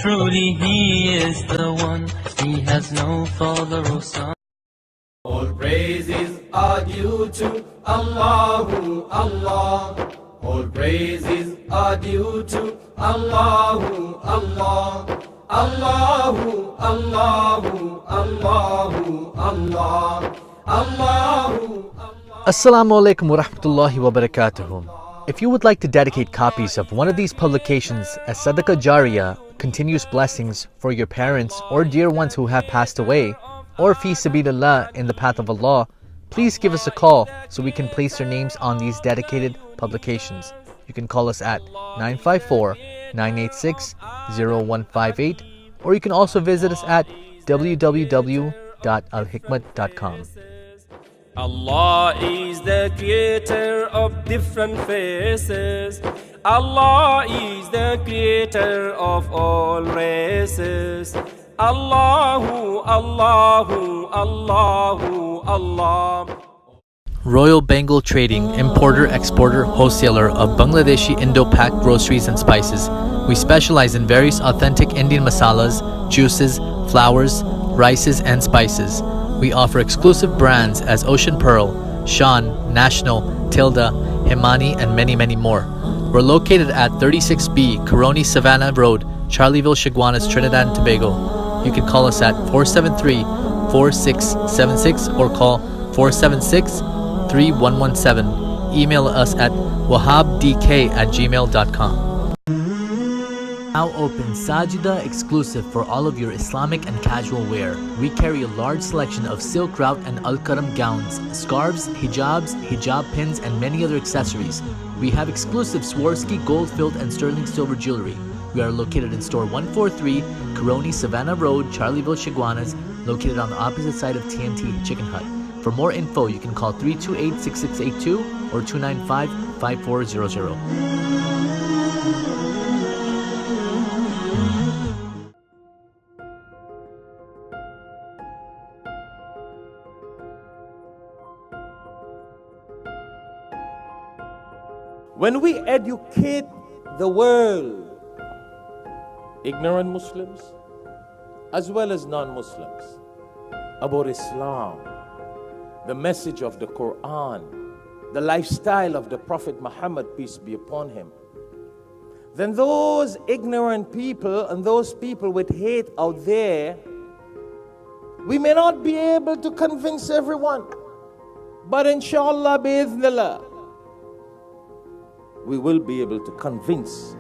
Truly He is the one, He has no father or son. All praises are due to Allahu Allah. All praises are due to Allahu Allah. Allahu Allahu Allahu Allah. Allahu. Assalamu alaikum wa rahmatullahi wa barakatuhu. If you would like to dedicate copies of one of these publications as Sadaqah Jariyah, continuous blessings for your parents or dear ones who have passed away, or fi sabilillah, in the path of Allah, please give us a call so we can place your names on these dedicated publications. You can call us at 954-986-0158, or you can also visit us at www.alhikmat.com. Allah is the creator of different faces. Allah is the creator of all races. Allahu, Allahu, Allahu, Allah. Royal Bengal Trading, importer, exporter, wholesaler of Bangladeshi Indo-Pak groceries and spices. We specialize in various authentic Indian masalas, juices, flours, rices, and spices. We offer exclusive brands as Ocean Pearl, Shan, National, Tilda, Himani, and many, many more. We're located at 36B Caroni Savannah Road, Charleville, Chaguanas, Trinidad and Tobago. You can call us at 473-4676 or call 476-3117. Email us at wahabdk@gmail.com. Now open Sajida exclusive for all of your Islamic and casual wear. We carry a large selection of silk route and al-karam gowns, scarves, hijabs, hijab pins, and many other accessories. We have exclusive Swarovski gold-filled and sterling silver jewelry. We are located in store 143, Caroni Savannah Road, Charleville, Chaguanas, located on the opposite side of TNT Chicken Hut. For more info, you can call 328-6682 or 295-5400. When we educate the world, ignorant Muslims as well as non-Muslims, about Islam, the message of the Quran, the lifestyle of the Prophet Muhammad, peace be upon him, then those ignorant people and those people with hate out there, we may not be able to convince everyone, but inshallah, bi'idhnillah, we will be able to convince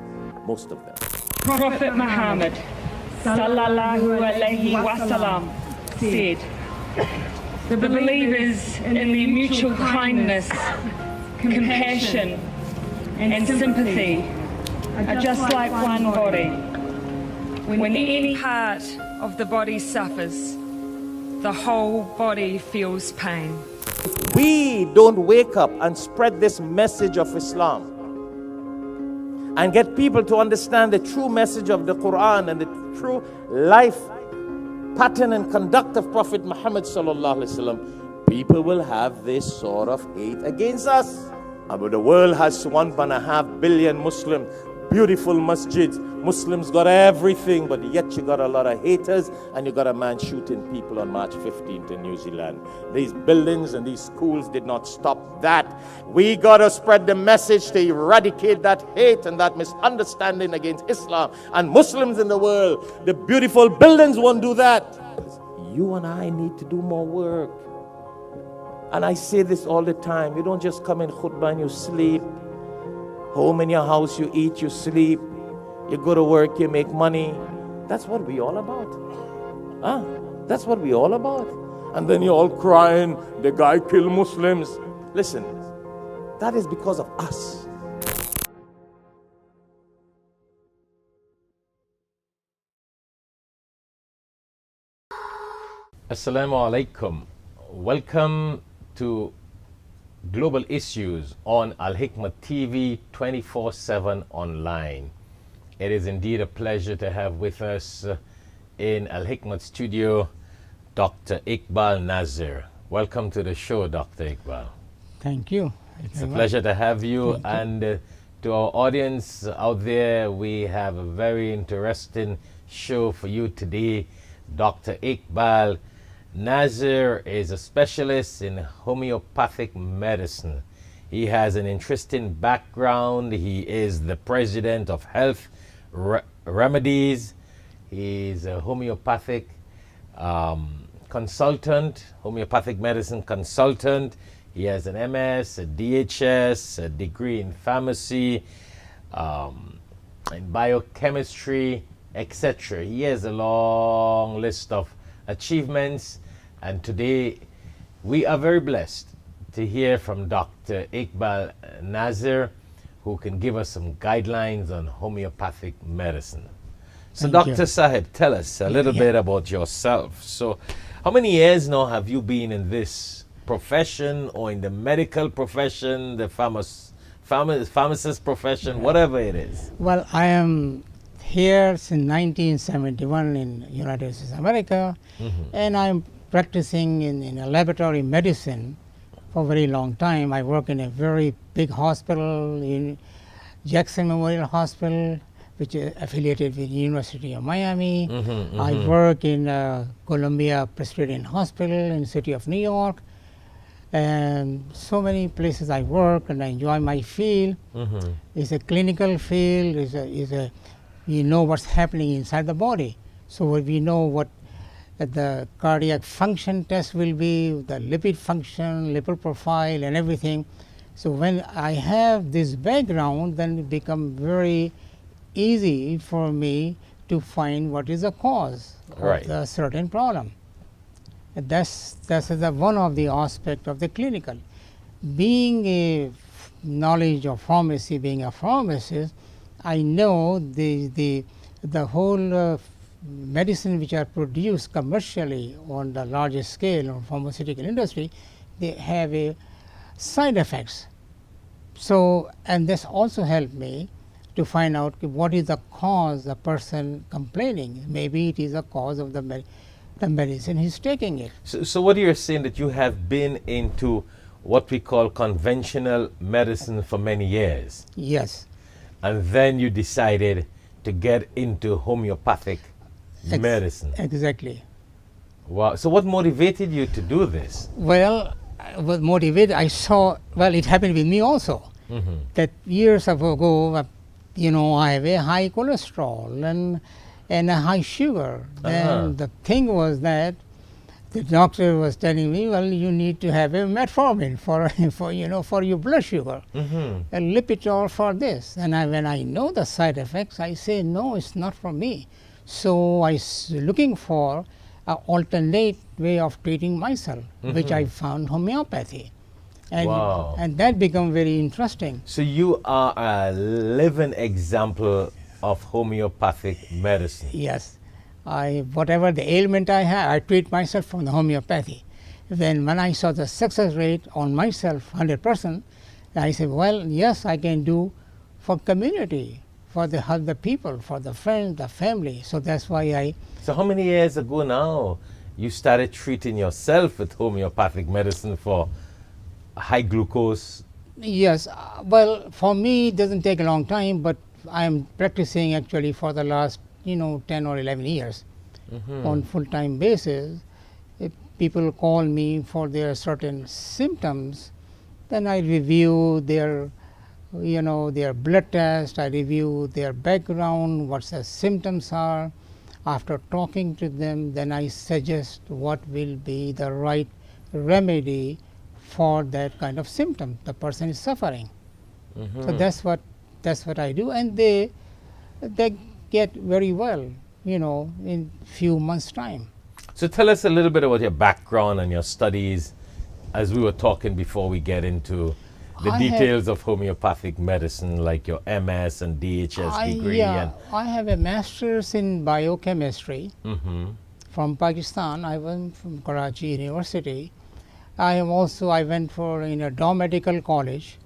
most of them. Prophet Muhammad sallallahu alaihi wasallam said, the believers in their mutual kindness, compassion and sympathy are just like one body. When any part of the body suffers, the whole body feels pain. We don't wake up and spread this message of Islam and get people to understand the true message of the Quran and the true life pattern and conduct of Prophet Muhammad sallallahu alaihi wasallam, people will have this sort of hate against us. But the world has 1.5 billion Muslims, beautiful masjids. Muslims got everything, but yet you got a lot of haters, and you got a man shooting people on March 15th in New Zealand. These buildings and these schools did not stop that. We got to spread the message to eradicate that hate and that misunderstanding against Islam and Muslims in the world. The beautiful buildings won't do that. You and I need to do more work. And I say this all the time. You don't just come in khutbah and you sleep. Home in your house, you eat, you sleep. You go to work, you make money. That's what we all about. Huh? That's what we all about. And then you're all crying, the guy killed Muslims. Listen, that is because of us. Assalamu alaikum. Welcome to Global Issues on Al Hikmah TV 24/7 online. It is indeed a pleasure to have with us in Al Hikmah studio Dr. Iqbal Nazir. Welcome to the show, Dr. Iqbal. Thank you. It's a pleasure to have you. And to our audience out there, we have a very interesting show for you today. Dr. Iqbal Nazir is a specialist in homeopathic medicine. He has an interesting background. He is the president of Health Remedies. He is a homeopathic consultant, homeopathic medicine consultant. He has an MS, a DHS, a degree in pharmacy, in biochemistry, etc. He has a long list of achievements, and today we are very blessed to hear from Dr. Iqbal Nazir, who can give us some guidelines on homeopathic medicine. So Dr. Sahib, tell us a little bit about yourself. So how many years now have you been in this profession, or in the medical profession, the pharmacist profession, whatever it is? Well, I am here since 1971 in United States of America, and I'm practicing in a laboratory medicine for a very long time. I work in a very big hospital in Jackson Memorial Hospital, which is affiliated with the University of Miami. I work in Columbia Presbyterian Hospital in the city of New York, and so many places I work, and I enjoy my field. It's a clinical field. We know what's happening inside the body. So we know what the cardiac function test will be, the lipid function, lipid profile, and everything. So when I have this background, then it becomes very easy for me to find what is the cause of the certain problem. And that's one of the aspects of the clinical. Being a knowledge of pharmacy, being a pharmacist, I know the whole medicine which are produced commercially on the largest scale of pharmaceutical industry, they have a side effects. So, and this also helped me to find out what is the cause the person complaining. Maybe it is a cause of the medicine he's taking it. So what you're saying, that you have been into what we call conventional medicine for many years. Yes. And then you decided to get into homeopathic medicine. Exactly. Wow. So what motivated you to do this? Well, what motivated, I saw, well, it happened with me also. That years ago, I have a high cholesterol and a high sugar. And the thing was that the doctor was telling me, well, you need to have a metformin for your blood sugar, and Lipitor for this. And when I know the side effects, I say, no, it's not for me. So I was looking for an alternate way of treating myself, which I found homeopathy. And, and that became very interesting. So you are a living example of homeopathic medicine. Yes. Whatever the ailment I have, I treat myself from the homeopathy. Then when I saw the success rate on myself, 100%, I said, well, yes, I can do for community, for the help the people, for the friends, the family. So that's why So how many years ago now you started treating yourself with homeopathic medicine for high glucose? Yes. Well, for me, it doesn't take a long time, but I'm practicing actually for the last 10 or 11 years on full-time basis. If people call me for their certain symptoms, then I review their blood test, I review their background, what the symptoms are. After talking to them, then I suggest what will be the right remedy for that kind of symptom the person is suffering. So that's what I do, and they get very well, in few months' time. So tell us a little bit about your background and your studies, as we were talking before we get into the details of homeopathic medicine, like your MS and DHS degree. I have a master's in biochemistry from Pakistan. I went from Karachi University. I went for in a Dow Medical College.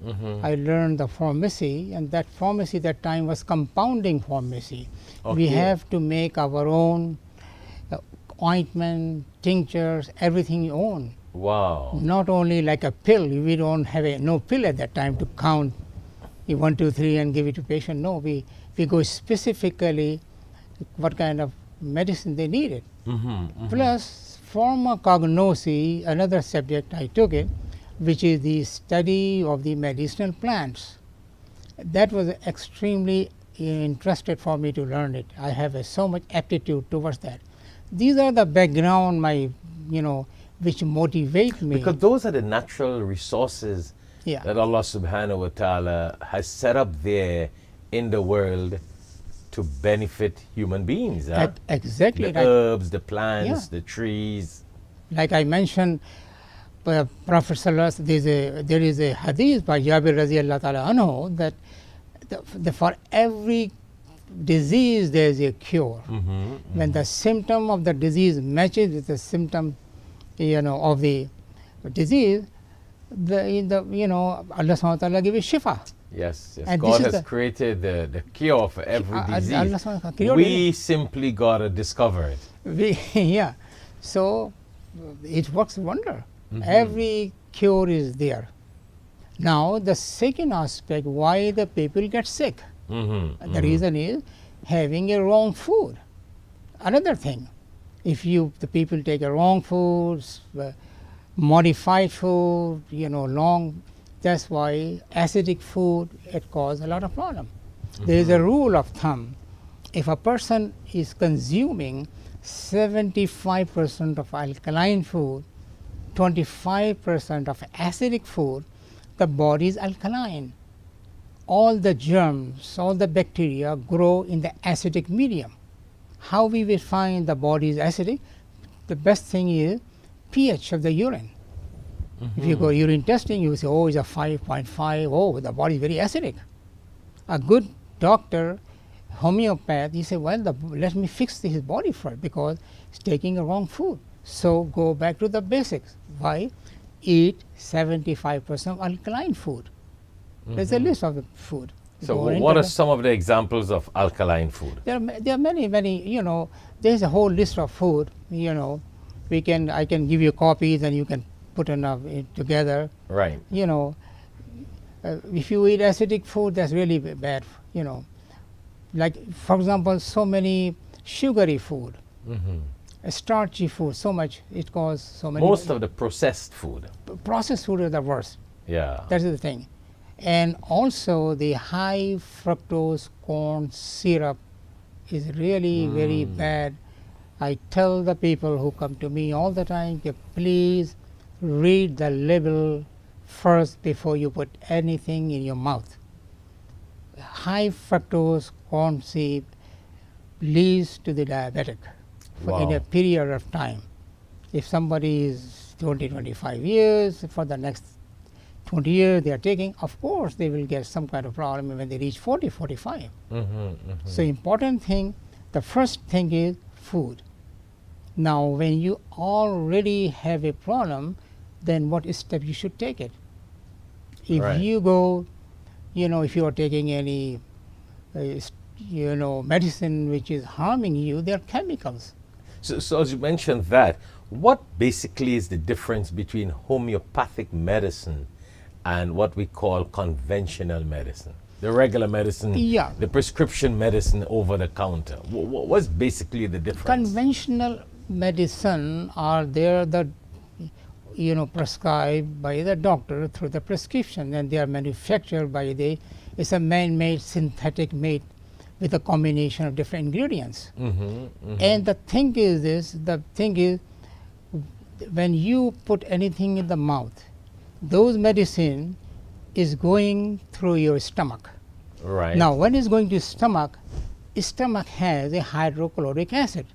I learned the pharmacy, and that pharmacy that time was compounding pharmacy. We have to make our own ointment, tinctures, everything own. Wow. Not only like a pill. We don't have no pill at that time to count 1, 2, 3 and give it to patient. No, we go specifically what kind of medicine they needed. Plus pharmacognosy, another subject I took it, which is the study of the medicinal plants. That was extremely interested for me to learn it. I have so much aptitude towards that. These are the background which motivate me. Because those are the natural resources that Allah subhanahu wa ta'ala has set up there in the world to benefit human beings. Exactly. The herbs, the plants, the trees. Like I mentioned, Prophet Sallallahu, there is a hadith by Jabir Radiyallahu Ta'ala anhu that for every disease there is a cure. When the symptom of the disease matches with the symptom of the disease, Allah Subhanahu wa Ta'ala gives shifa. Yes. And God has created the cure for every disease. We simply got to discover it. So it works wonder. Every cure is there. Now the second aspect, why the people get sick. The reason is having a wrong food. Another thing, if the people take a wrong foods, modified food, that's why acidic food, it causes a lot of problem. There is a rule of thumb. If a person is consuming 75% of alkaline food, 25% of acidic food, the body is alkaline. All the germs, all the bacteria grow in the acidic medium. How we will find the body is acidic? The best thing is pH of the urine. If you go urine testing, you say, it's a 5.5. Oh, the body is very acidic. A good doctor, homeopath, he said, let me fix his body first because he's taking a wrong food. So go back to the basics. Why? Eat 75% alkaline food. There's a list of the food. So what are some of the examples of alkaline food? There are many, there's a whole list of food, I can give you copies and you can put enough together. Right. If you eat acidic food, that's really bad, Like, for example, so many sugary food, starchy food, so much, it causes so many. Most of the processed food. Processed food is the worst. Yeah. That's the thing. And also the high fructose corn syrup is really very bad. I tell the people who come to me all the time, please read the label first before you put anything in your mouth. High fructose corn syrup leads to the diabetic in a period of time. If somebody is 20-25 years, for the next 20 years they are taking, of course they will get some kind of problem when they reach 40-45. So important thing, the first thing is food. Now when you already have a problem, then what step you should take it. If you go, if you are taking any medicine which is harming you, they are chemicals. So as you mentioned that, what basically is the difference between homeopathic medicine and what we call conventional medicine? The regular medicine, the prescription medicine over the counter. What's basically the difference? Conventional medicine are there prescribed by the doctor through the prescription, and they are manufactured by it's a man-made synthetic made with a combination of different ingredients. And the thing is when you put anything in the mouth, those medicine is going through your stomach. Right. Now, when it's going to stomach has a hydrochloric acid,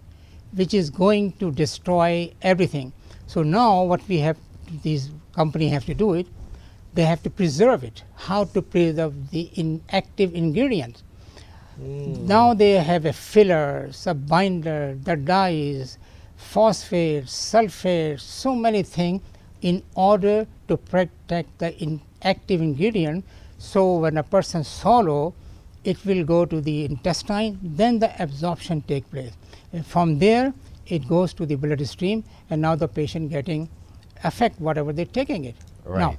which is going to destroy everything. So now what we have, these company have to do it, they have to preserve it. How to preserve the inactive ingredients? Now they have a fillers, a binder, the dyes, phosphate, sulfate, so many things in order to protect the inactive ingredient. So when a person swallow, it will go to the intestine, then the absorption take place. And from there, it goes to the bloodstream, and now the patient getting affect whatever they're taking it. Right. Now,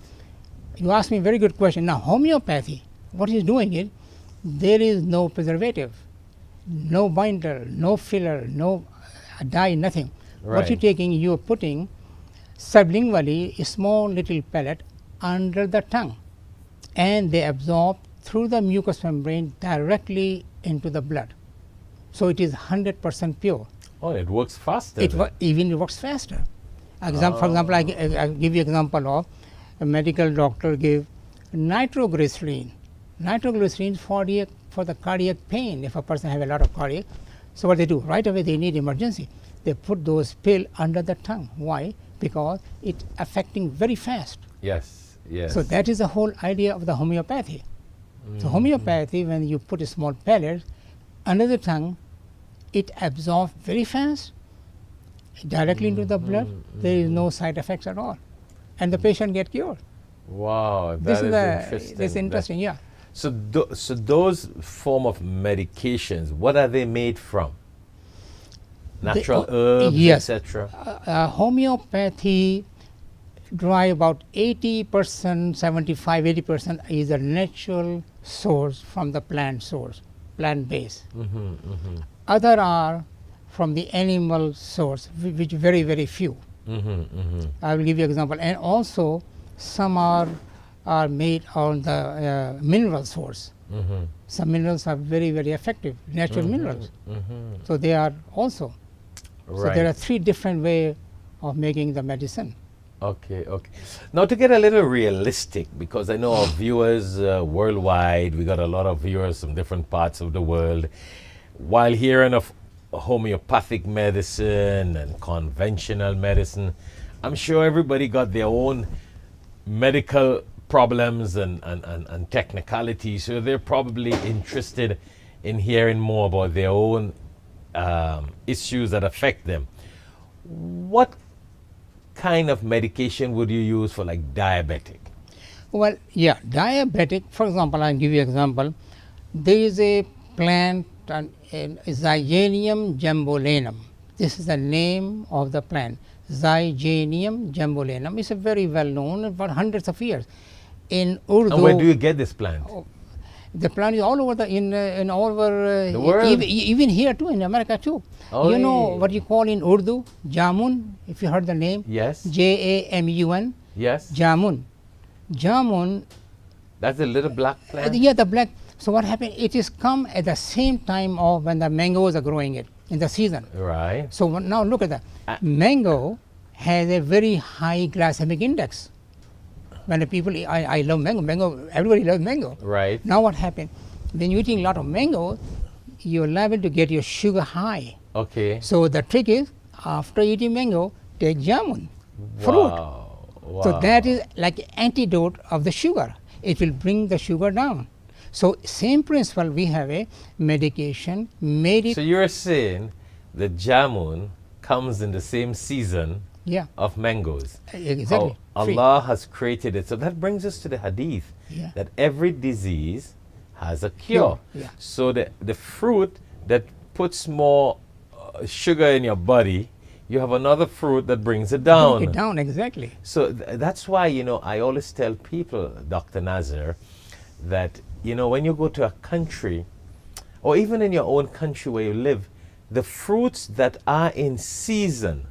you asked me a very good question. Now, homeopathy, what is doing it? There is no preservative, no binder, no filler, no dye, nothing. What Right. you're taking, you're putting sublingually a small little pellet under the tongue, and they absorb through the mucous membrane directly into the blood. So it is 100% pure. Oh, it works faster. It then. even works faster. For example, I give you example of a medical doctor give nitroglycerin. Nitroglycerin for the cardiac pain. If a person have a lot of cardiac, so what they do right away, they need emergency. They put those pill under the tongue. Why? Because it's affecting very fast. Yes. Yes. So that is the whole idea of the homeopathy. So homeopathy, when you put a small pellet under the tongue, it absorbs very fast directly into the blood. There is no side effects at all, and the patient get cured. Wow, This that is is the interesting. this interesting, yeah. So, so those form of medications, what are they made from? Natural herbs, yes. etc. Homeopathy dry about 80%, 75-80% is a natural source from the plant source, plant base. Other are from the animal source, which very few. I will give you example. And also some are made on the mineral source. Some minerals are very effective, natural minerals. So they are also. Right. So there are three different ways of making the medicine. Okay, okay. Now to get a little realistic, because I know our viewers worldwide, we got a lot of viewers from different parts of the world. While hearing of homeopathic medicine and conventional medicine, I'm sure everybody got their own medical problems and technicalities, so they're probably interested in hearing more about their own issues that affect them. What kind of medication would you use for like diabetic? Well, yeah, diabetic, for example, I'll give you an example. There is a plant, Zygenium jambolanum. This is the name of the plant, Zygenium jambolanum. It's a very well known for hundreds of years. In Urdu, And where do you get this plant? the plant is all over in all over The world? even here too, in America too. Oh, you know yeah. what you call in Urdu jamun, if you heard the name. Yes. Jamun. Yes. Jamun. That's a little black plant? Yeah, the black. So what happened? It is come at the same time of when the mangoes are growing it in the season. Right. So now look at that. Mango has a very high glycemic index. When the people, I love mango, everybody loves mango. Right. Now what happened? When you're eating a lot of mango, you're liable to get your sugar high. Okay. So the trick is, after eating mango, take jamun, fruit. Wow. Wow. So that is like antidote of the sugar. It will bring the sugar down. So same principle, we have a medication made it. So you're saying the jamun comes in the same season Yeah, of mangoes. exactly. How Free. Allah has created it. So that brings us to the hadith Yeah. that every disease has a cure. Yeah. So the fruit that puts more sugar in your body, you have another fruit that brings it down. Bring it down, exactly. So that's why, I always tell people, Dr. Nazir, that, when you go to a country, or even in your own country where you live, the fruits that are in season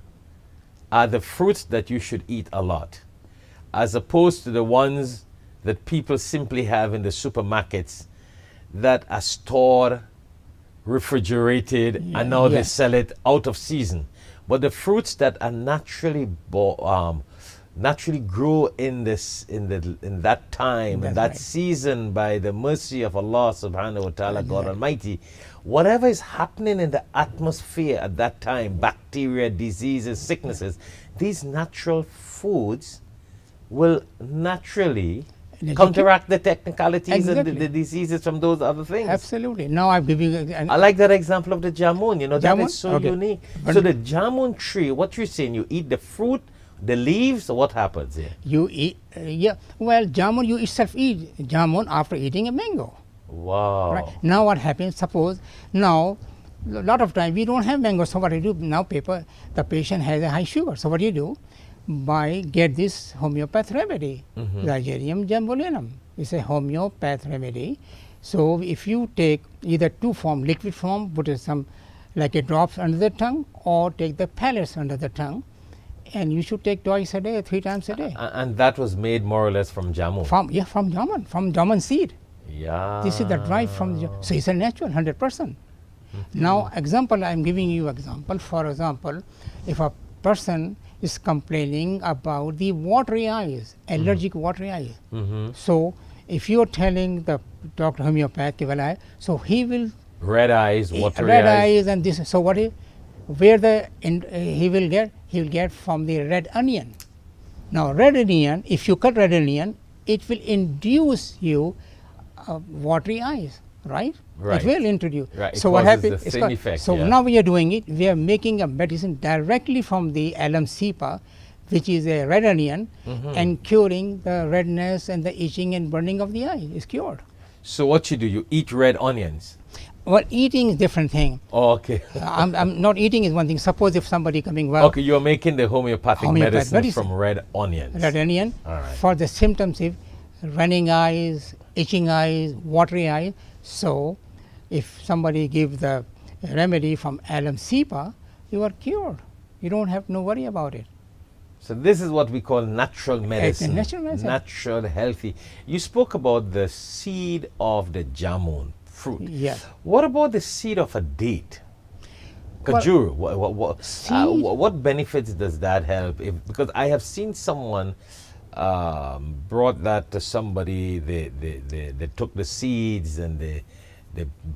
are the fruits that you should eat a lot, as opposed to the ones that people simply have in the supermarkets that are stored, refrigerated, and now they yes. sell it out of season. But the fruits that are naturally naturally grow in that time and that right. season by the mercy of Allah subhanahu wa ta'ala, God Almighty. Whatever is happening in the atmosphere at that time, bacteria, diseases, sicknesses, these natural foods will naturally counteract the technicalities and the diseases from those other things. Absolutely. Now I'm giving you I like that example of the jamun, you know, that Jamun? is so Okay. unique. So the jamun tree, what you're saying, you eat the fruit, the leaves, or what happens here? You eat, well, jamun, you itself eat jamun after eating a mango. Wow. Right. Now what happens, suppose, now, a lot of time we don't have mango, so what do you do? Now the patient has a high sugar, so what do you do? Get this homeopath remedy, Zygerium jambolinum. It's a homeopath remedy. So if you take either two form, liquid form, put some like a drops under the tongue, or take the pellets under the tongue, and you should take twice a day, 3 times a day. And that was made more or less from jamun? From jamun seed. Yeah. This is the drive from so it's a natural 100%. Now example, I'm giving you example. For example, if a person is complaining about the watery eyes, allergic watery eyes. So if you're telling the doctor homeopath, so he will red eyes, watery red eyes. and this. So what he will get from the red onion. Now red onion, if you cut red onion, it will induce you watery eyes, right? Right. It will introduce. Right. So it what causes happens? the same effect, So yeah. now we are doing it. We are making a medicine directly from the alum cepa, which is a red onion, and curing the redness and the itching and burning of the eye is cured. So what you do, you eat red onions? Well, eating is different thing. Oh, okay. I'm not eating is one thing. Suppose if somebody coming well, Okay, you're making the homeopathic medicine from red onions. red onion, All right. for the symptoms if running eyes, itching eyes, watery eyes. So if somebody gives the remedy from alum cepa, you are cured. You don't have to worry about it. So this is what we call natural medicine. natural medicine. Natural, healthy. You spoke about the seed of the jamun fruit. Yes. What about the seed of a date? Well, Kajur, seed- what benefits does that help? Because I have seen someone brought that to somebody, they took the seeds and they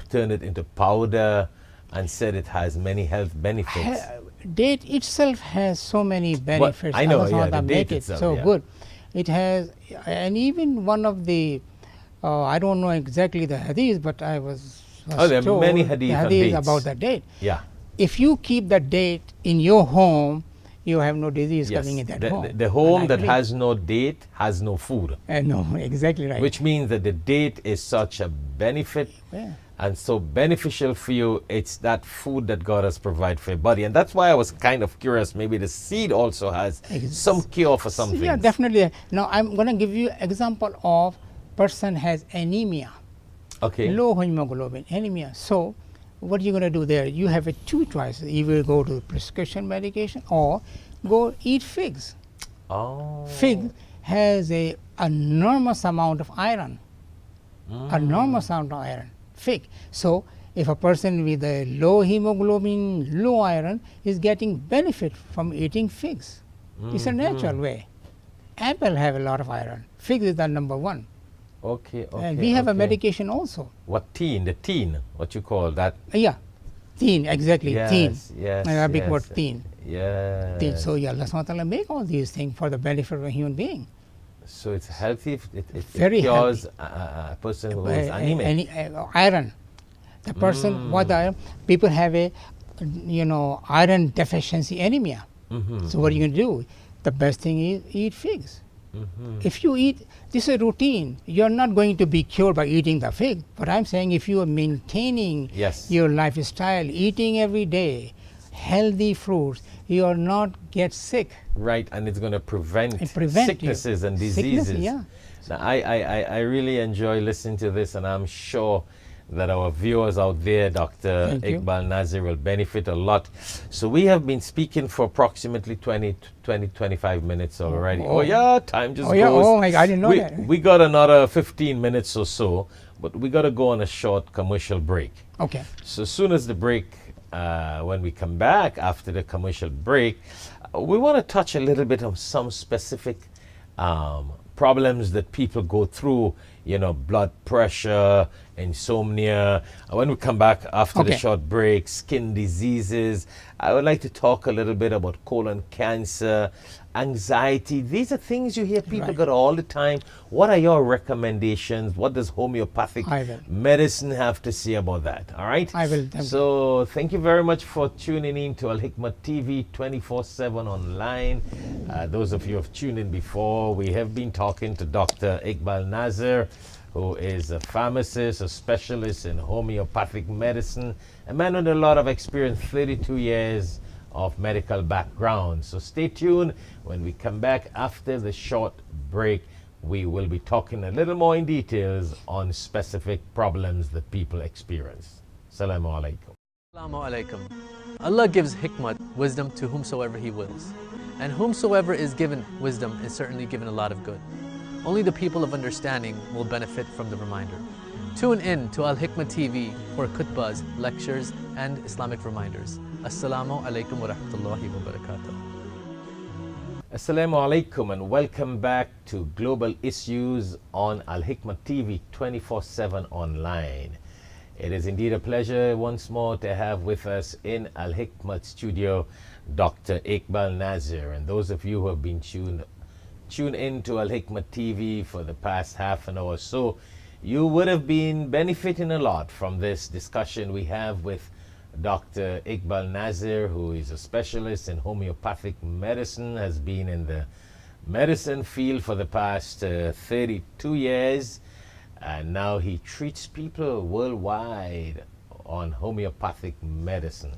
turned it into powder and said it has many health benefits. Date itself has so many benefits. I know, That's yeah, what the that date make it itself, so yeah. good. It has, and even one of the, I don't know exactly the hadith, but I was there are told many the hadith on hadith dates. about that date. Yeah. If you keep that date in your home, you have no disease Yes. coming in that the, home. the home And that actually- has no date has no food. No, exactly right. Which means that the date is such a benefit Yeah. and so beneficial for you. It's that food that God has provided for your body. And that's why I was kind of curious. Maybe the seed also has some cure for something. Yeah, definitely. Now I'm going to give you example of person has anemia. Okay. Low hemoglobin, anemia. So what are you going to do there? You have two choices. You will go to prescription medication or go eat figs. Oh. Fig has a enormous amount of iron. Enormous amount of iron. Fig. So if a person with a low hemoglobin, low iron is getting benefit from eating figs. It's a natural way. Apple have a lot of iron. Figs is the number one. Okay. And we have a medication also. What teen? What you call that? Yeah, teen, exactly, teen. Yes. A big yes. word, teen. Yeah. Teen. So Allah subhanahu wa ta'ala make all these things for the benefit of a human being. So it's healthy. It Very cures a person who is anemic. Iron. The person, what the iron, people have a, iron deficiency anemia. So what are you going to do? The best thing is eat figs. If you eat, this is a routine. You're not going to be cured by eating the fig. But I'm saying if you are maintaining your lifestyle, eating every day, healthy fruits, you are not get sick. Right, and it's going to prevent prevent sicknesses and diseases. Yeah. Now, I really enjoy listening to this, and I'm sure that our viewers out there, Dr. Iqbal Nazir, will benefit a lot. So we have been speaking for approximately 25 minutes already. Oh yeah, time just goes. Oh my God, I didn't know that. We got another 15 minutes or so, but we got to go on a short commercial break. Okay. So as soon as the break, when we come back after the commercial break, We want to touch a little bit on some specific problems that people go through, you know, blood pressure, insomnia. When we come back after the short break, skin diseases. I would like to talk a little bit about colon cancer, anxiety. These are things you hear people get all the time. What are your recommendations? What does homeopathic medicine have to say about that? All right? I will. So thank you very much for tuning in to Al Hikmah TV 24/7 online. Those of you who have tuned in before, we have been talking to Dr. Iqbal Nazir, who is a pharmacist, a specialist in homeopathic medicine, a man with a lot of experience, 32 years of medical background. So stay tuned. When we come back after the short break, we will be talking a little more in details on specific problems that people experience. Assalamu alaikum. Assalamu alaikum. Allah gives hikmat, wisdom, to whomsoever He wills. And whomsoever is given wisdom is certainly given a lot of good. Only the people of understanding will benefit from the reminder. Tune in to Al Hikmah TV for khutbahs, lectures, and Islamic reminders. Assalamu alaikum wa rahmatullahi wa barakatuh. Assalamu alaikum and welcome back to Global Issues on Al Hikmah TV 24/7 online. It is indeed a pleasure once more to have with us in Al Hikmah studio Dr. Iqbal Nazir. And those of you who have been tuned in to Al Hikmah TV for the past half an hour or so, you would have been benefiting a lot from this discussion we have with Dr. Iqbal Nazir, who is a specialist in homeopathic medicine, has been in the medicine field for the past 32 years, and now he treats people worldwide on homeopathic medicine.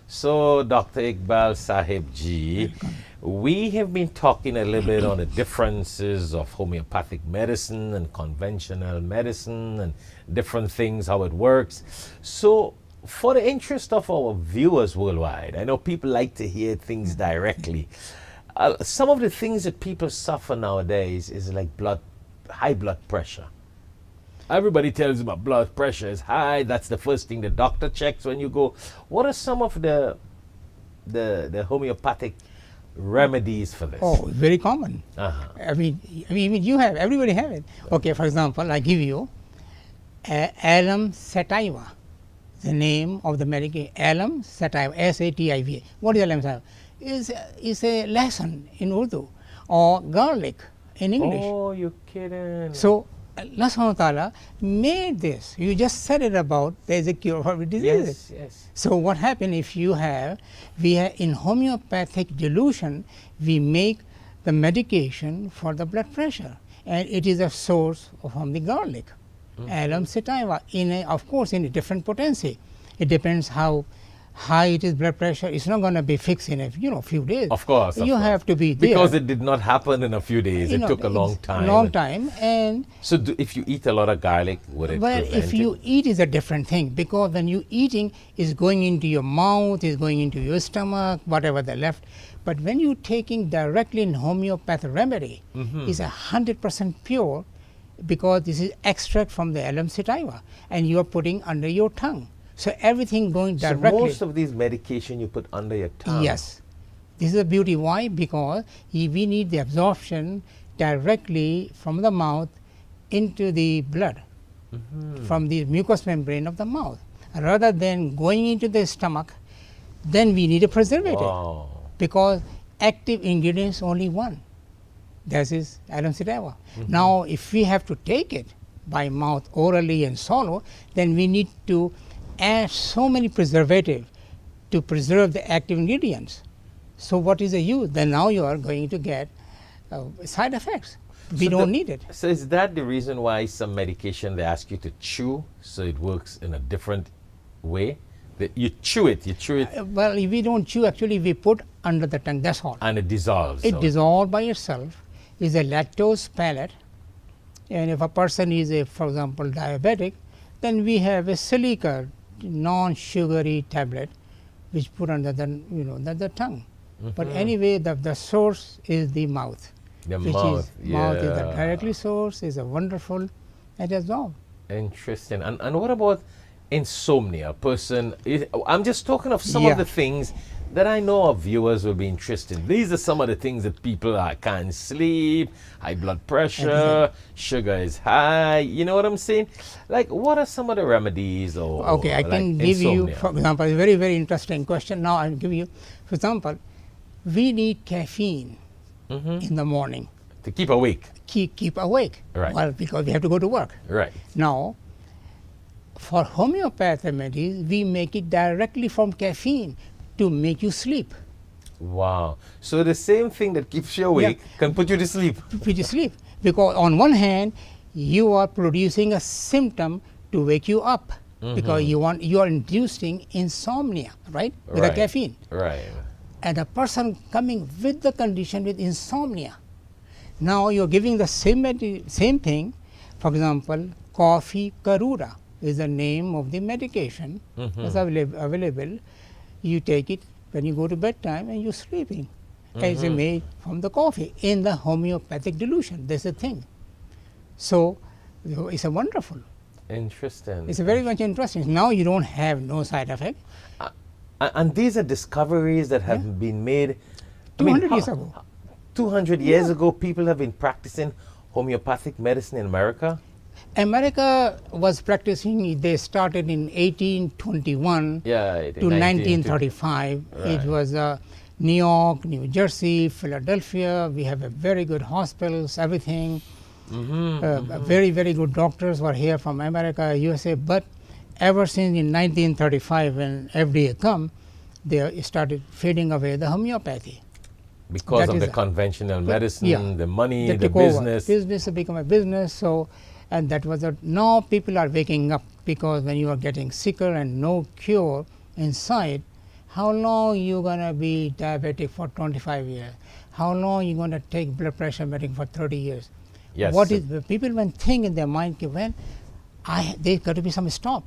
So, Dr. Iqbal Sahib Ji, we have been talking a little bit on the differences of homeopathic medicine and conventional medicine and different things, how it works. So, for the interest of our viewers worldwide, I know people like to hear things directly. Some of the things that people suffer nowadays is like high blood pressure. Everybody tells you about blood pressure is high. That's the first thing the doctor checks when you go. What are some of the homeopathic remedies for this? Oh, very common. I mean, you have, everybody have it. Okay, for example, I give you alum sativa. The name of the medication, alum sativa, S-A-T-I-V-A. What is alum sativa? Is a lesson in Urdu, or garlic in English. Oh, you're kidding. So, Allah subhanahu wa ta'ala made this. You just said it about there is a cure for diseases. Yes. So what happened if we have in homeopathic dilution, we make the medication for the blood pressure, and it is a source from the garlic, alum sativa, of course in a different potency. It depends how high it is blood pressure. It's not going to be fixed in a few days. Of course. You have to be there. Because it did not happen in a few days. It took a long time. And so if you eat a lot of garlic, would it well, if you eat is a different thing, because when you eating is going into your mouth, is going into your stomach, whatever the left. But when you taking directly in homeopathic remedy, is 100% pure, because this is extract from the alum sativa, and you are putting under your tongue. So everything going directly. So most of these medication you put under your tongue. Yes. This is the beauty. Why? Because we need the absorption directly from the mouth into the blood, from the mucous membrane of the mouth, rather than going into the stomach. Then we need a preservative, because active ingredients only one. That is alum sativa. Now, if we have to take it by mouth orally and swallow, then we need to add so many preservatives to preserve the active ingredients. So what is the use? Then now you are going to get side effects. We don't need it. So is that the reason why some medication they ask you to chew, so it works in a different way? You chew it. Well, if we don't chew, actually we put under the tongue, that's all. And it dissolves. It dissolves by itself. It's a lactose palate. And if a person is, for example, diabetic, then we have a silica, non-sugary tablet, which put under the tongue. But anyway, the source is the mouth. Mouth is the directly source, is a wonderful, it is all. Interesting. And what about insomnia? I'm just talking of some of the things that I know our viewers will be interested in. These are some of the things that people can't sleep, high blood pressure, sugar is high. You know what I'm saying? Like, what are some of the remedies? Or Okay, I can give you, for example, a very, very interesting question. Now I'll give you, for example, we need caffeine in the morning. To keep awake. Keep awake. Right. Well, because we have to go to work. Right. Now, for homeopathic remedies, we make it directly from caffeine to make you sleep. Wow. So the same thing that keeps you awake can put you to sleep. Put you to sleep. Because on one hand, you are producing a symptom to wake you up. Because you are inducing insomnia, right? With the caffeine. Right. And a person coming with the condition with insomnia. Now you're giving the same thing. For example, coffee karura is the name of the medication. It's available. You take it when you go to bedtime and you're sleeping. It's made from the coffee in the homeopathic dilution. That's the thing. So it's a wonderful. Interesting. It's very much interesting. Now you don't have no side effect. And these are discoveries that have been made 200 years ago. 200 years ago, people have been practicing homeopathic medicine in America? America was practicing, they started in 1821 to 1935. Right. It was New York, New Jersey, Philadelphia. We have a very good hospitals, everything. Very, very good doctors were here from America, USA. But ever since in 1935, when FDA come, they started fading away the homeopathy. Because of the conventional medicine, the money, the business. Business has become a business. So, and that was now people are waking up, because when you are getting sicker and no cure inside, how long you gonna be diabetic for 25 years? How long you gonna take blood pressure medicine for 30 years? Yes. What is people when think in their mind, well, there's got to be some stop,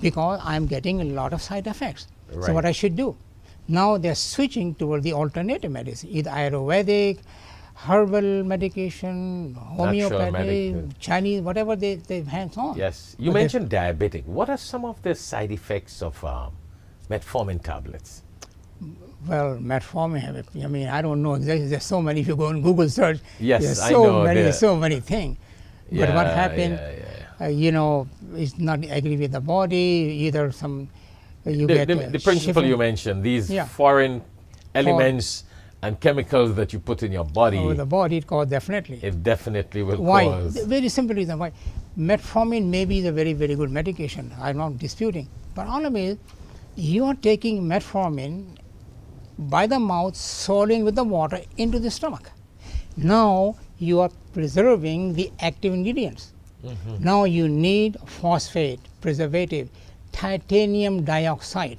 because I'm getting a lot of side effects. Right. So what I should do? Now they're switching toward the alternative medicine, either Ayurvedic, herbal medication, homeopathy, Chinese, whatever they hands on. Yes. You mentioned diabetic. What are some of the side effects of metformin tablets? Well, metformin, I mean, I don't know. There's so many. If you go on Google search, yes, there's so many things. But what happened, you know, it's not agree with the body, either some, the principle you mentioned, these foreign elements and chemicals that you put in your body. Oh, the body, it causes definitely. It definitely will why? cause. Very simple reason why. Metformin may be a very, very good medication. I'm not disputing. But all of it is, you are taking metformin by the mouth, swallowing with the water into the stomach. Now you are preserving the active ingredients. Now you need phosphate, preservative, titanium dioxide,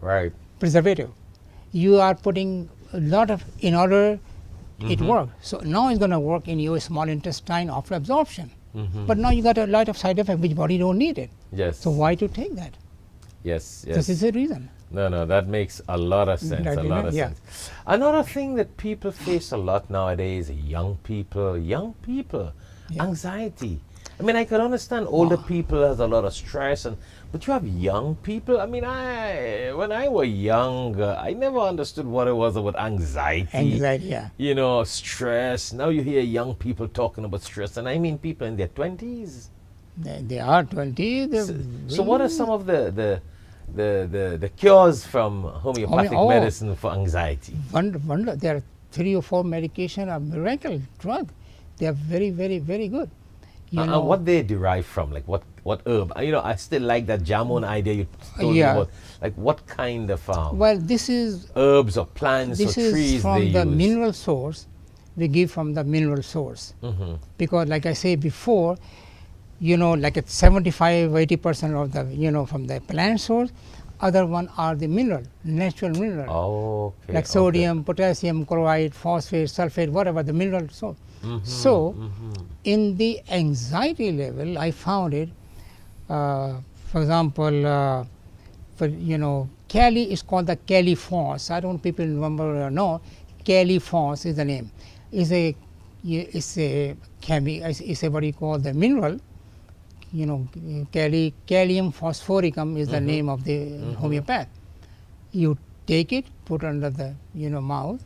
right, preservative. You are putting a lot of, in order it works. So now it's going to work in your small intestine after absorption. But now you got a lot of side effects which body don't need it. Yes. So why to take that? Yes, yes. This is the reason. No, that makes a lot of sense. Sense. Another thing that people face a lot nowadays, young people, anxiety. I mean, I can understand older people has a lot of stress, but you have young people. I mean, when I was young, I never understood what it was about anxiety. Anxiety, yeah. You know, stress. Now you hear young people talking about stress, and I mean people in their 20s. They are 20. So what are some of the cures from homeopathic medicine for anxiety? Wonder. There are 3 or 4 medication, a miracle drug. They are very, very, very good. And what they derive from, like what herb? You know, I still like that jamon idea you told me about. Like what kind of well, this is herbs or plants or trees they use? This is from the mineral source. We give from the mineral source. Because like I say before, you know, like it's 75-80% of the, you know, from the plant source. Other one are the mineral, natural mineral. Oh, okay. Like sodium, potassium, chloride, phosphate, sulfate, whatever the mineral source. So, in the anxiety level, I found it. For example, you know, Cali is called the Califorce. I don't know if people remember or know. Califorce is the name. It's a what you call the mineral. You know, calcium phosphoricum is the name of the homeopath. You take it, put under the mouth.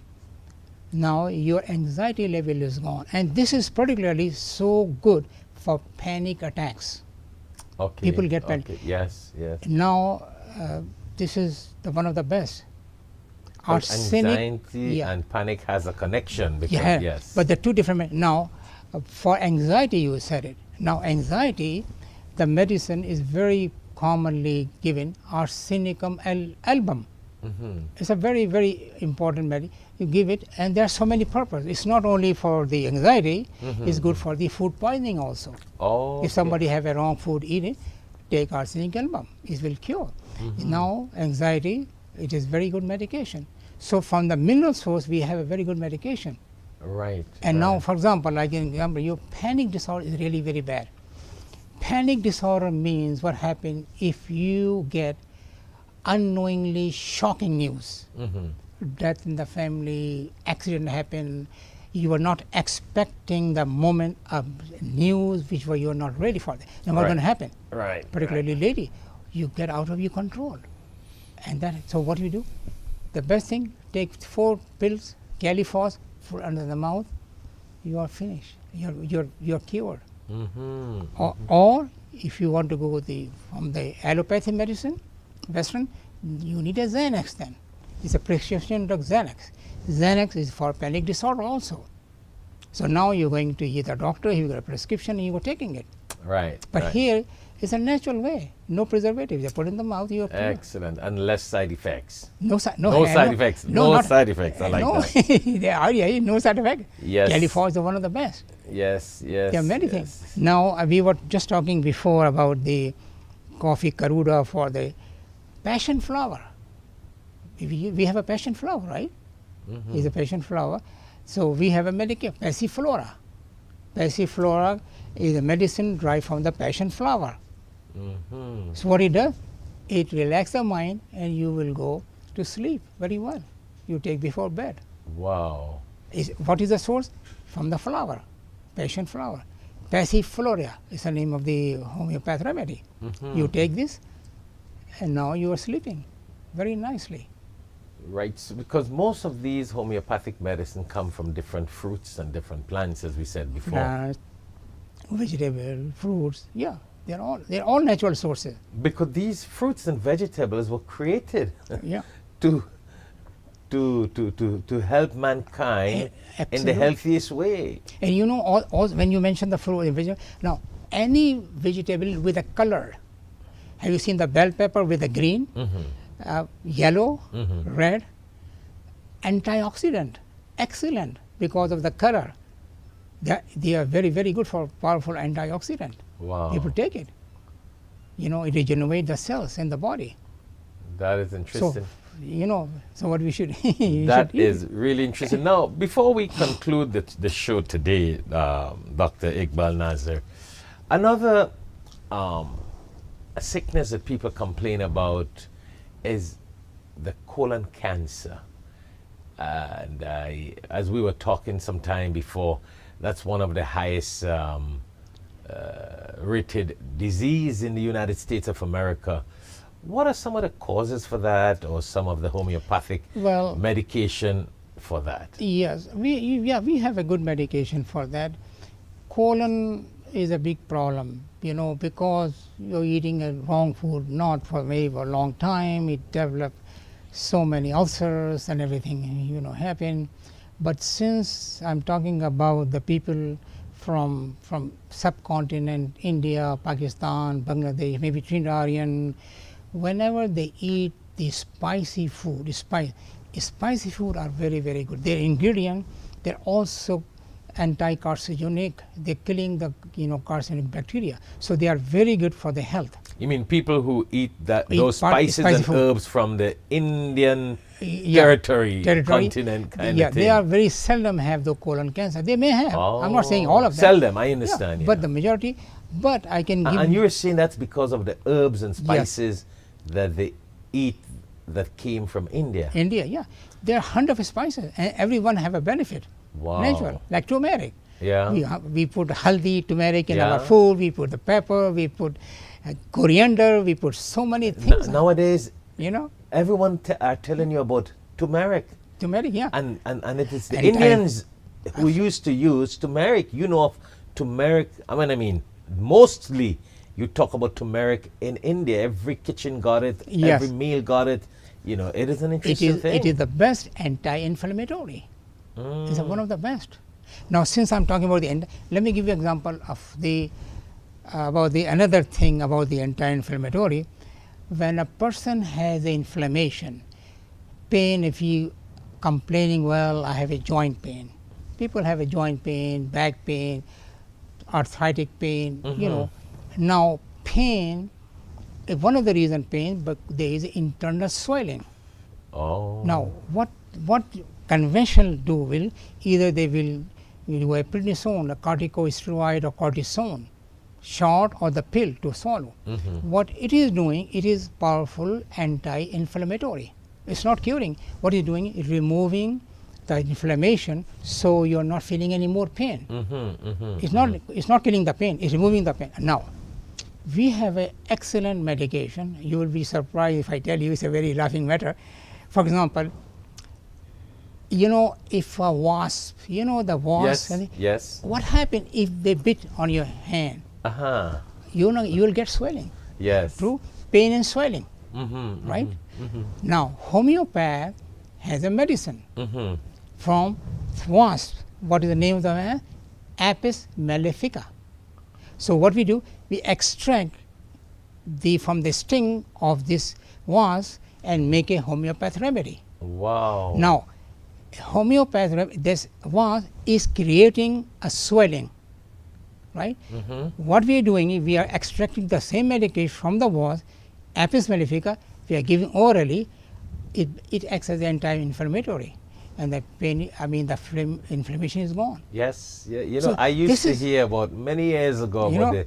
Now your anxiety level is gone, and this is particularly so good for panic attacks. Okay. People get panic. Okay. Yes. Yes. Now this is one of the best. But anxiety yeah. and panic has a connection. Because, Yeah, yes. but the two different. Now, for anxiety, you said it. Now, anxiety, the medicine is very commonly given arsenicum album. It's a very, very important medicine. You give it, and there are so many purposes. It's not only for the anxiety; it's good for the food poisoning also. Oh. If somebody have a wrong food eating, take arsenic album. It will cure. Now, anxiety, it is very good medication. So, from the mineral source, we have a very good medication. Right. And right. now, for example, like in example, your panic disorder is really very bad. Panic disorder means what happens if you get unknowingly shocking news. Death in the family, accident happened, you were not expecting the moment of news which you were not ready for. Now, what's going to happen? Right. Particularly lady, you get out of your control. And that, so what do you do? The best thing, take 4 pills, Califos, put under the mouth, you are finished. You're cured. Or if you want to go from the allopathy medicine, Western, you need a Xanax then. It's a prescription drug Xanax. Xanax is for panic disorder also. So now you're going to the doctor, you got a prescription, and you are taking it. Right. But right. here, it's a natural way. No preservatives. You put in the mouth, you're cured. Excellent. And less side effects. No Side effects. No, No not, side effects. I like no, that. the idea is no side effect. Yes. Califos is one of the best. Yes. Yes. There are many yes. things. Now, we were just talking before about the coffee karuda for the passion flower. We have a passion flower, right? It's a passion flower. So we have a medication, passiflora. Passiflora is a medicine derived from the passion flower. So what it does, it relaxes the mind and you will go to sleep very well. You take before bed. Wow. What is the source? From the flower, passion flower. Passiflora is the name of the homeopath remedy. You take this and now you are sleeping very nicely. Right, so because most of these homeopathic medicine come from different fruits and different plants, as we said before. Plants, vegetable, fruits, yeah, they're all natural sources. Because these fruits and vegetables were created Yeah, to help mankind in the absolutely. healthiest way. And you know, all when you mention the fruit and vegetable, now any vegetable with a color, have you seen the bell pepper with the green? Yellow, red, antioxidant, excellent because of the color. They are very, very good for powerful antioxidant. Wow. People take it. You know, it regenerates the cells in the body. That is interesting. So what we should. That is really interesting. Now, before we conclude the show today, Dr. Iqbal Nazir, another a sickness that people complain about is the colon cancer. And as we were talking some time before, that's one of the highest rated disease in the United States of America. What are some of the causes for that, or some of the homeopathic medication for that? Yes, we have a good medication for that. Colon is a big problem, because you're eating a wrong food, not for maybe a long time. It develops so many ulcers and everything, happen. But since I'm talking about the people from subcontinent, India, Pakistan, Bangladesh, maybe Trinidadian, whenever they eat the spicy food, spicy food are very, very good. Their ingredient, they're also anti-carcinogenic. They're killing the carcinogenic bacteria. So they are very good for the health. You mean people who eat those spices and food. herbs from the Indian territory, continent kind of thing? They are very seldom have the colon cancer. They may have. I'm not saying all of them. Seldom, I understand. But the majority. But I can give. And you were saying that's because of the herbs and spices that they eat that came from India. India, yeah. There are hundreds of spices, and every one have a benefit. Wow. Natural, like turmeric. Yeah. We put haldi, turmeric in our food. We put the pepper. We put coriander. We put so many things. Nowadays, You know, Everyone are telling you about turmeric. turmeric, yeah. And it is the And Indians who used to use turmeric. You know of turmeric. I mean, mostly you talk about turmeric in India. Every kitchen got it. Yes. Every meal got it. You know, it is an It interesting is, thing. it is the best anti-inflammatory. It's one of the best. Now, since I'm talking about let me give you an example of the about the another thing about the anti-inflammatory. When a person has inflammation, pain, if you complaining, well, I have a joint pain. People have a joint pain, back pain, arthritic pain. You know, now pain. One of the reason pain, but there is internal swelling. Oh. Now, what conventional do will either they will do a prednisone, a corticosteroid or cortisone, shot or the pill to swallow. What it is doing, it is powerful anti-inflammatory. It's not curing. What it's doing is removing the inflammation, so you're not feeling any more pain. It's not killing the pain. It's removing the pain. Now, we have an excellent medication. You will be surprised if I tell you it's a very laughing matter. For example, you know, if a wasp, you know the wasp, Yes. Yes. what happens if they bit on your hand? You know, you will get swelling. Yes. True? Pain and swelling, right? Now, homeopath has a medicine from wasp. What is the name of the man? Apis mellifica. So what we do, we extract from the sting of this wasp and make a homeopath remedy. Wow. Now, this wasp is creating a swelling, right? What we are doing is we are extracting the same medication from the wasp, Apis mellifica, we are giving orally. It acts as anti-inflammatory, and the pain, the inflammation is gone. Yes. Yeah. You know, So I used this to is- hear about many years ago You about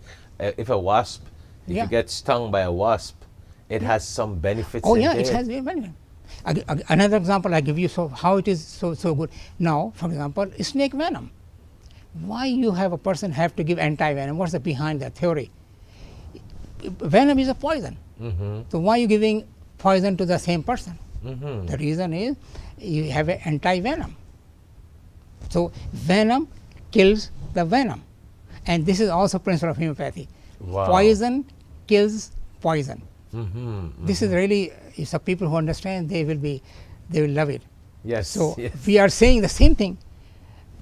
if a wasp, if Yeah. you get stung by a wasp, it has some benefits. Oh in yeah, there. it has benefit. Another example I give you, so how it is so good. Now, for example, snake venom. Why you have a person have to give anti-venom? What's the behind that theory? Venom is a poison. So why are you giving poison to the same person? The reason is you have an anti-venom. So venom kills the venom, and this is also principle of homeopathy. Wow. Poison kills poison. This is really, if some people who understand, they will love it. Yes. So yes. we are saying the same thing.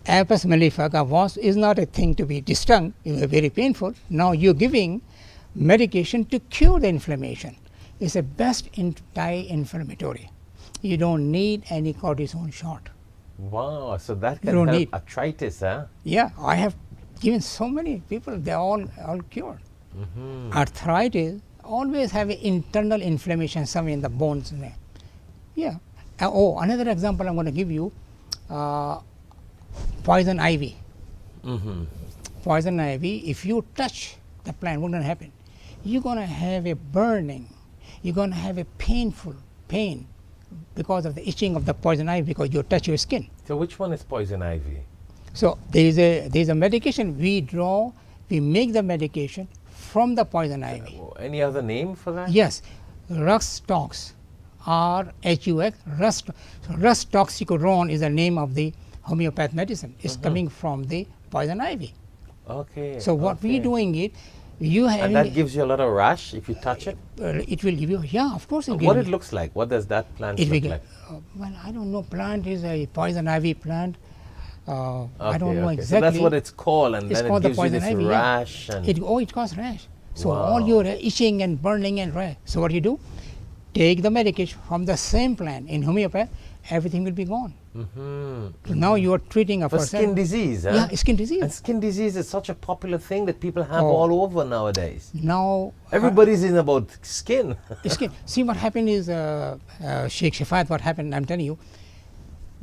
Apis mellifica wasp is not a thing to be stung. It is very painful. Now you're giving medication to cure the inflammation. It's the best anti-inflammatory. You don't need any cortisone shot. Wow. So that You can don't help need- arthritis, huh? Yeah, I have given so many people. They're all cured. Arthritis always have an internal inflammation somewhere in the bones there. Yeah. Another example I'm going to give you. Poison ivy. Poison ivy, if you touch the plant, what's going to happen? You're going to have a burning. You're going to have a painful pain because of the itching of the poison ivy, because you touch your skin. So which one is poison ivy? So there is a medication we make the medication from the poison ivy. Any other name for that? Yes, Rux tox, R-H-U-X, Rux toxicodrone is the name of the homeopath medicine. It's coming from the poison ivy. Okay. So what okay. we're doing it, you have And that gives you a lot of rash if you touch it? it will give you, yeah, of course. What it looks like? What does that plant It will look give, like? well, I don't know. Plant is a poison ivy plant. I don't know okay. exactly. So that's what it's called, and It's then it called the gives you poison this ivy, yeah. rash. And It causes rash. So Wow. all your itching and burning and rash. So what you do? Take the medication from the same plant in homeopath. Everything will be gone. So now you are treating a for person. skin disease, huh? Yeah, skin disease. And skin disease is such a popular thing that people have Oh. all over nowadays. Now Everybody's in about skin. skin. See what happened is Shaikh Shafayat. What happened? I'm telling you.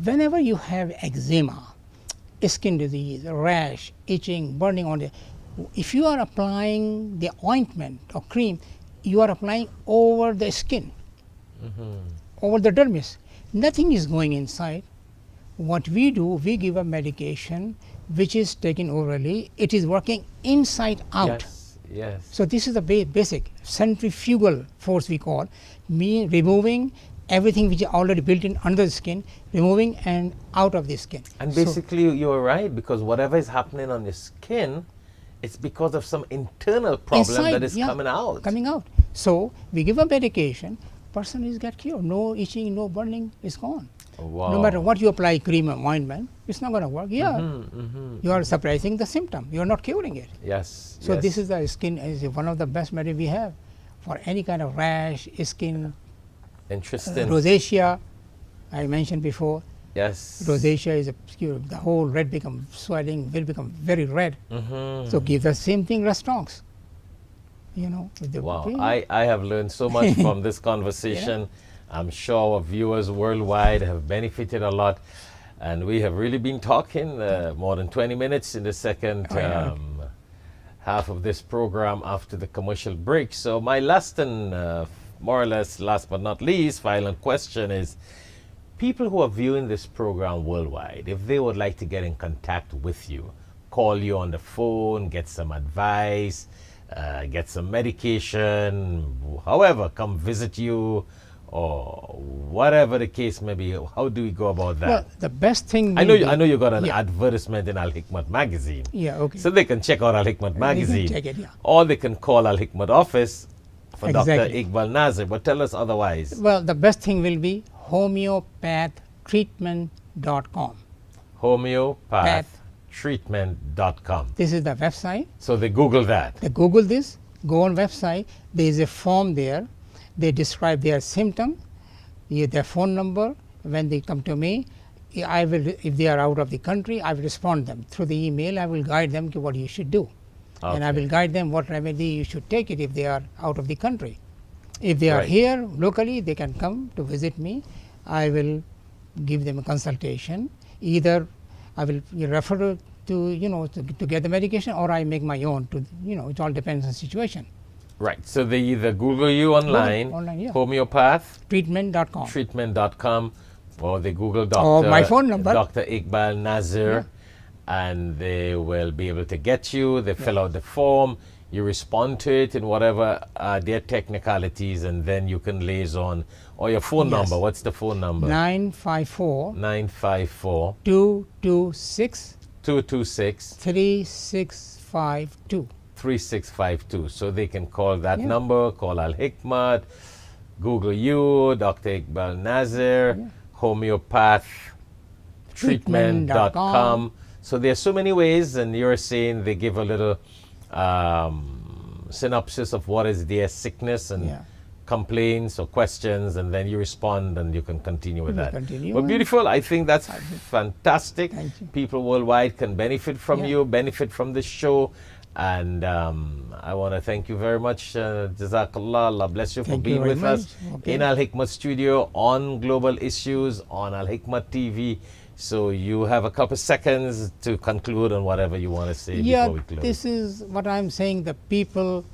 Whenever you have eczema, skin disease, rash, itching, burning on it, if you are applying the ointment or cream, you are applying over the skin, over the dermis. Nothing is going inside. What we do, we give a medication which is taken orally. It is working inside out. Yes. So this is the basic centrifugal force we call, removing everything which is already built in under the skin, removing and out of the skin. And So basically, you're right, because whatever is happening on your skin, it's because of some internal problem inside, that is yeah, coming out. Coming out. So we give a medication, person is get cured. No itching, no burning, is gone. Wow. No matter what you apply, cream or ointment, it's not going to work. Yeah, you are suppressing the symptom. You are not curing it. Yes. So yes. this is the skin is one of the best medicine we have for any kind of rash, skin, Interesting. rosacea. I mentioned before. Yes. Rosacea is the whole red become swelling, will become very red. So give the same thing, Restonx. You know. With the Wow, pain. I have learned so much from this conversation. I'm sure our viewers worldwide have benefited a lot. And we have really been talking more than 20 minutes in the second half of this program after the commercial break. So my last and more or less last but not least final question is, people who are viewing this program worldwide, if they would like to get in contact with you, call you on the phone, get some advice, get some medication, however, come visit you, or whatever the case may be, how do we go about that? Well, the best thing. I know you got an advertisement in Al Hikmat magazine. Yeah, okay. So they can check out Al Hikmat magazine. check it, yeah. Or they can call Al Hikmat office for Exactly. Dr. Iqbal Nazir. But tell us otherwise. Well, the best thing will be homeopath-treatment.com. Homeopath-treatment.com. This is the website. So they Google that. They Google this, go on website. There is a form there. They describe their symptom, their phone number. When they come to me, I will, if they are out of the country, I will respond them through the email. I will guide them to what you should do, and I will guide them what remedy you should take it if they are out of the country. If they are here locally, they can come to visit me. I will give them a consultation. Either I will refer to to get the medication, or I make my own. To it all depends on the situation. Right. So they either Google you online, homeopath treatment.com, or they Google Dr. my phone number, Dr. Iqbal Nazir, and they will be able to get you. They fill out the form, you respond to it in whatever their technicalities, and then you can liaison. Or your phone number. What's the phone number? 954 226 3652. 3652. So they can call that number, call Al Hikmat, Google you, Dr. Iqbal Nazir, homeopath treatment.com. So there are so many ways, and you're saying they give a little synopsis of what is their sickness and complaints or questions, and then you respond and you can continue with that. Well, beautiful. I think that's fantastic. People worldwide can benefit from you, benefit from this show. And I want to thank you very much. Jazakallah. Allah bless you for being with us in Al Hikmat studio on Global Issues on Al Hikmat TV. So you have a couple seconds to conclude on whatever you want to say before we close. This is what I'm saying. The people,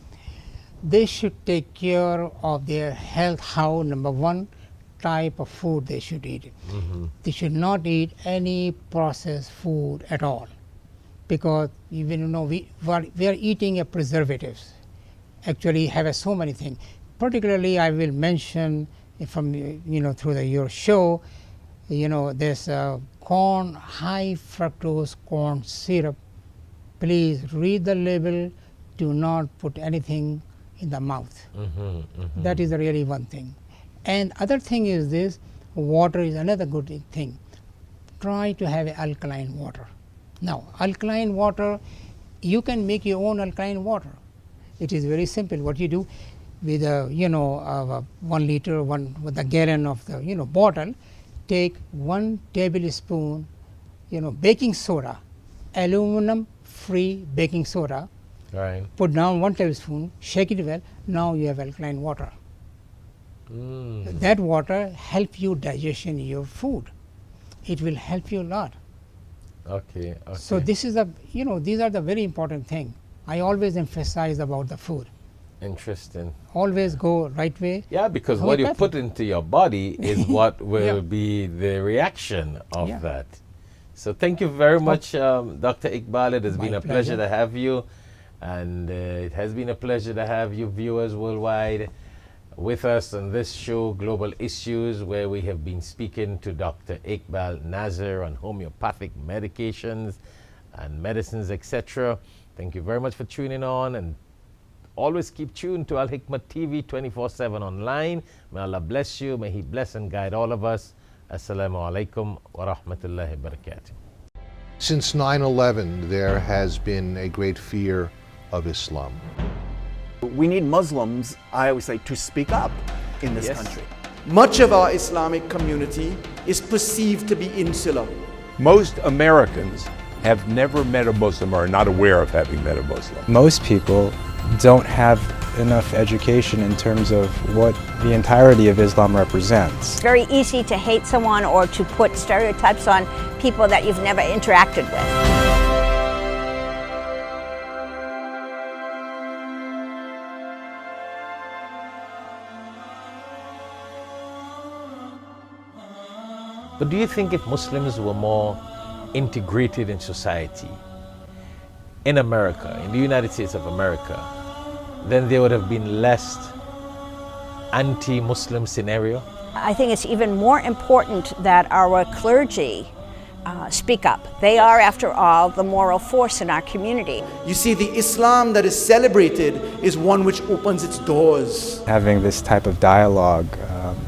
they should take care of their health. How? Number one, type of food they should eat. They should not eat any processed food at all. Because even we are eating preservatives, actually have so many things. Particularly, I will mention from through your show, there's corn, high fructose corn syrup. Please read the label. Do not put anything in the mouth. That is really one thing. And other thing is this: water is another good thing. Try to have alkaline water. Now, alkaline water, you can make your own alkaline water. It is very simple. What you do with a 1 liter, with a gallon of the bottle, take 1 tablespoon baking soda, aluminum-free baking soda. Put down 1 tablespoon, shake it well. Now you have alkaline water. That water help you digestion your food. It will help you a lot. Okay. So this is these are the very important thing. I always emphasize about the food. Interesting. Always go right way. Yeah, because what you put into your body is what will be the reaction of that. So thank you very much, Dr. Iqbal. It has been a pleasure to have you. And it has been a pleasure to have you viewers worldwide with us on this show, Global Issues, where we have been speaking to Dr. Iqbal Nazir on homeopathic medications and medicines, etc. Thank you very much for tuning on, and always keep tuned to Al Hikmat TV 24/7 online. May Allah bless you. May He bless and guide all of us. Assalamu alaikum wa rahmatullahi wa barakatuh. Since 9/11, there has been a great fear of Islam. We need Muslims, I always say, to speak up in this country. Much of our Islamic community is perceived to be insular. Most Americans have never met a Muslim or are not aware of having met a Muslim. Most people don't have enough education in terms of what the entirety of Islam represents. It's very easy to hate someone or to put stereotypes on people that you've never interacted with. But do you think if Muslims were more integrated in society, in America, in the United States of America, then there would have been less anti-Muslim scenario? I think it's even more important that our clergy speak up. They are, after all, the moral force in our community. You see, the Islam that is celebrated is one which opens its doors. Having this type of dialogue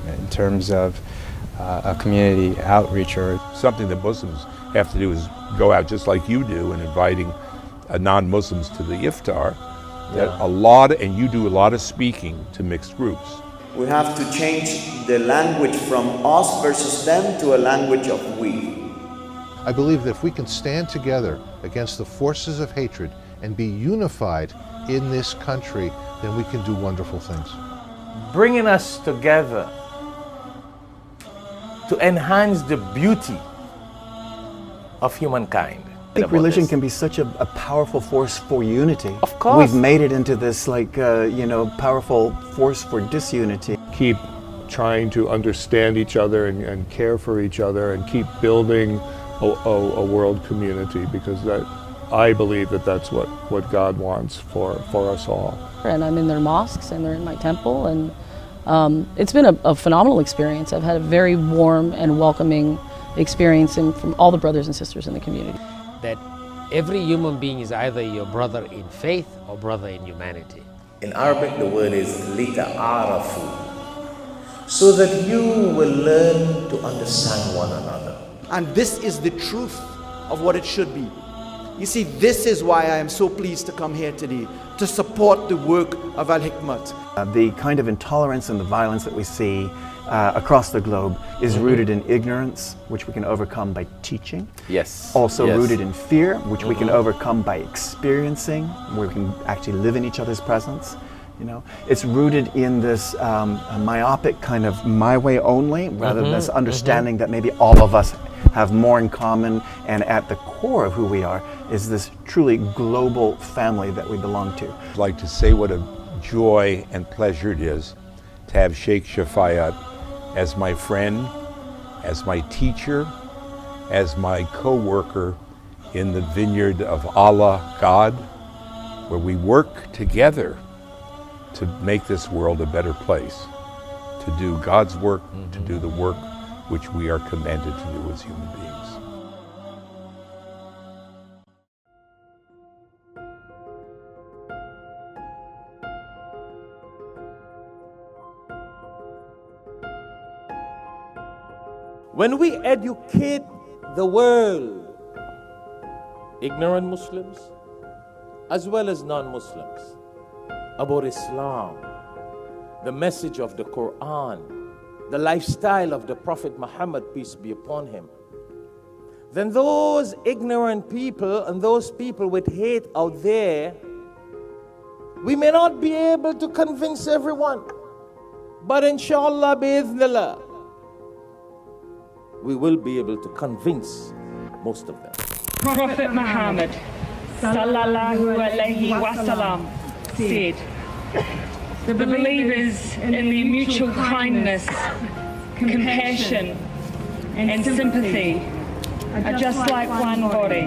in terms of a community outreach, or something that Muslims have to do is go out just like you do and inviting non-Muslims to the iftar. And you do a lot of speaking to mixed groups. We have to change the language from us versus them to a language of we. I believe that if we can stand together against the forces of hatred and be unified in this country, then we can do wonderful things. Bringing us together to enhance the beauty of humankind. I think religion can be such a powerful force for unity. Of course. We've made it into this powerful force for disunity. Keep trying to understand each other and care for each other and keep building a world community, because I believe that's what God wants for us all. And I'm in their mosques and they're in my temple, and it's been a phenomenal experience. I've had a very warm and welcoming experience from all the brothers and sisters in the community. That every human being is either your brother in faith or brother in humanity. In Arabic, the word is lita'arafu, so that you will learn to understand one another. And this is the truth of what it should be. You see, this is why I am so pleased to come here today, to support the work of Al Hikmat. The kind of intolerance and the violence that we see across the globe is rooted in ignorance, which we can overcome by teaching. Yes. Also rooted in fear, which we can overcome by experiencing, where we can actually live in each other's presence. It's rooted in this myopic kind of my way only, rather than this understanding that maybe all of us have more in common, and at the core of who we are is this truly global family that we belong to. I'd like to say what a joy and pleasure it is to have Shaikh Shafayat as my friend, as my teacher, as my co-worker in the vineyard of Allah, God, where we work together to make this world a better place, to do God's work, to do the work which we are commanded to do as human beings. When we educate the world, ignorant Muslims as well as non-Muslims, about Islam, the message of the Quran, the lifestyle of the Prophet Muhammad, peace be upon him, then those ignorant people and those people with hate out there, we may not be able to convince everyone, but inshallah, bi'idhnillah, we will be able to convince most of them. Prophet Muhammad sallallahu alaihi wasallam said, the believers in the mutual kindness, compassion and sympathy are just like one body.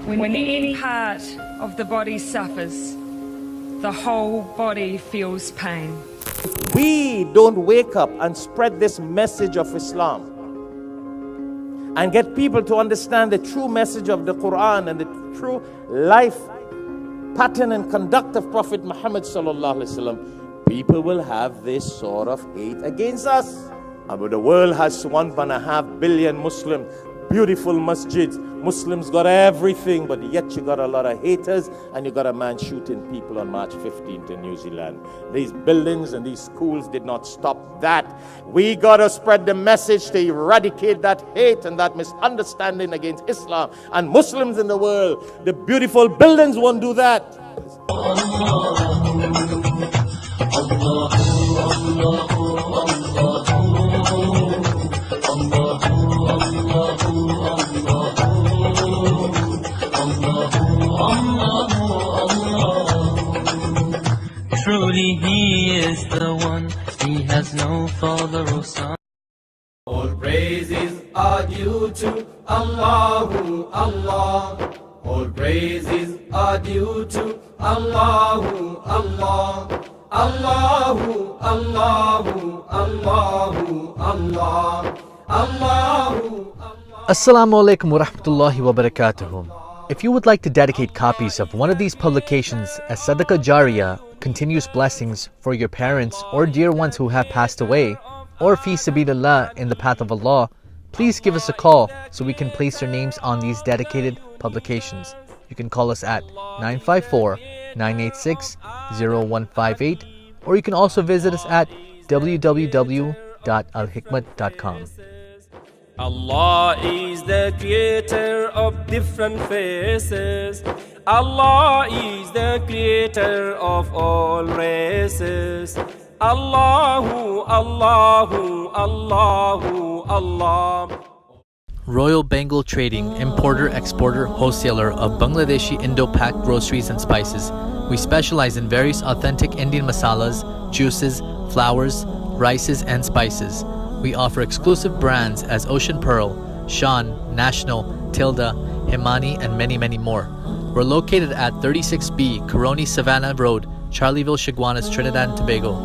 When any part of the body suffers, the whole body feels pain. We don't wake up and spread this message of Islam and get people to understand the true message of the Quran and the true life pattern and conduct of Prophet Muhammad sallallahu alaihi wasallam, people will have this sort of hate against us. And the world has 1.5 billion Muslims, beautiful masjids. Muslims got everything, but yet you got a lot of haters, and you got a man shooting people on March 15th in New Zealand. These buildings and these schools did not stop that. We got to spread the message to eradicate that hate and that misunderstanding against Islam and Muslims in the world. The beautiful buildings won't do that. Truly He is the one, He has no father or son. All praises are due to Allahu Allah. All praises are due to Allahu Allah. Allahu Allahu Allahu Allah. Allahu. Assalamu alaikum wa rahmatullahi wa barakatuhu. If you would like to dedicate copies of one of these publications as Sadaqah Jariyah, continuous blessings for your parents or dear ones who have passed away, or fi sabilillah, in the path of Allah, please give us a call so we can place your names on these dedicated publications. You can call us at 954-986-0158, or you can also visit us at www.alhikmat.com. Allah is the creator of different faces. Allah is the creator of all races. Allahu, Allahu, Allahu, Allah. Royal Bengal Trading, importer, exporter, wholesaler of Bangladeshi Indo-Pak groceries and spices. We specialize in various authentic Indian masalas, juices, flours, rices, and spices. We offer exclusive brands as Ocean Pearl, Shan, National, Tilda, Himani, and many, many more. We're located at 36B Coroni Savannah Road, Charleville, Chaguanas, Trinidad and Tobago.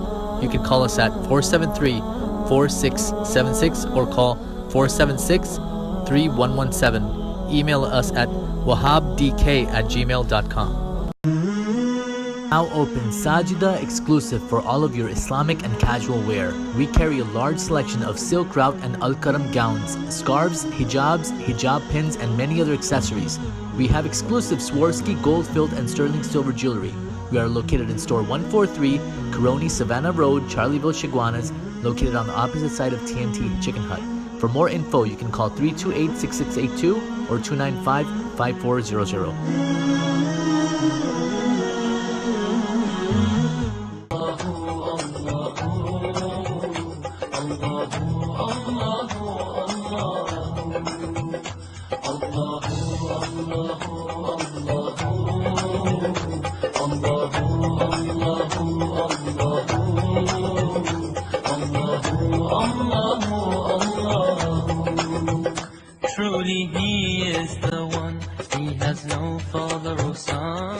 You can call us at 473-4676 or call 476-3117. Email us at wahabdk@gmail.com. Now open Sajida exclusive for all of your Islamic and casual wear. We carry a large selection of silk route and al-karam gowns, scarves, hijabs, hijab pins, and many other accessories. We have exclusive Swarovski gold-filled and sterling silver jewelry. We are located in store 143, Coroni Savannah Road, Charleville, Chaguanas, located on the opposite side of TNT Chicken Hut. For more info, you can call 328-6682 or 295-5400. Truly He is the one, He has no father or son.